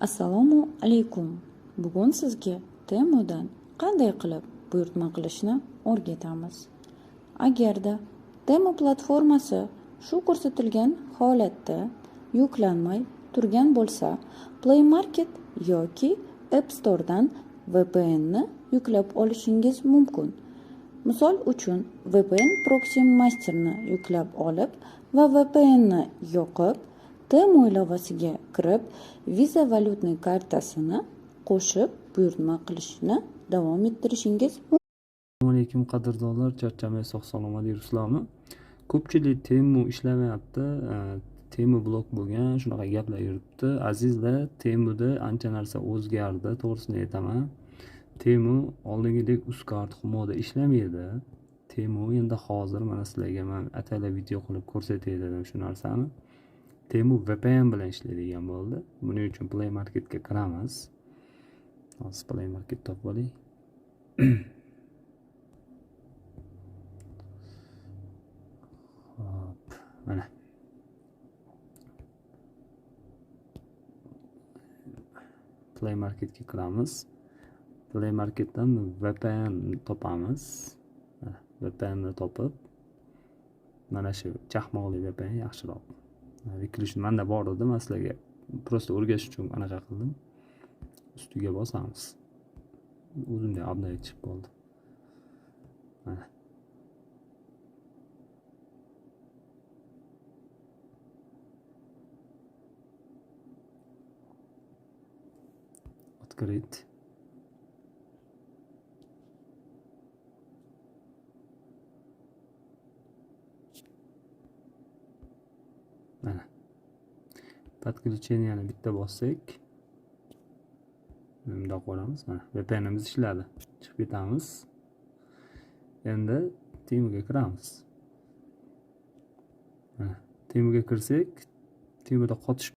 Assalomu alaykum. Bugun sizga Temudan qanday qilib buyurtma qilishni o'rgatamiz. Agarda Temu platformasi shu ko'rsatilgan holatda yuklanmay turgan bo'lsa, Play Market yoki App Store'dan VPN ni yuklab olishingiz mumkin. Misol uchun, VPN Proxy Master'ni yuklab olib va VPN ni yoqib, Temu ilovasiga kirib, Visa valyutni kartasini qo'shib buyurtma qilishni davom ettirishingiz mumkin. Assalomu alaykum qadrdonlar, charchamay sog'-salomat yuribsizlarmi? Ko'pchilik Temu ishlamayapti, Temu blok bo'lgan, shunaqa gaplar yuribdi. Azizlar, Temuda ancha narsa o'zgardi, to'g'risini aytaman. Temu oldingidek UzCard Humoda ishlamaydi. Temu endi hozir mana sizlarga men atalab video qilib ko'rsatay dedim shu narsani. Temu VPN bilan ishlaydigan bo'ldi. Buning uchun Play Marketga kiramiz. Hozir Play Market topib oling. Hop, mana. Play Marketga kiramiz. Play Marketdan VPN topamiz. VPN ni topib, mana shu chaqmoqli VPN yaxshiroq. Rekrushn menda bor edi, men sizlarga prosta o'rgatish uchun anaqa qildim. Ustiga bosamiz. O'zimda update chiqib qoldi. Mana. Открыть. Mana. Подключениeni bitta bossak, bunda qo'yamiz. Mana VPNimiz ishladi. Chiqib ketamiz. Endi Temuga kiramiz. Mana Temuga kirsak, Temuda qotish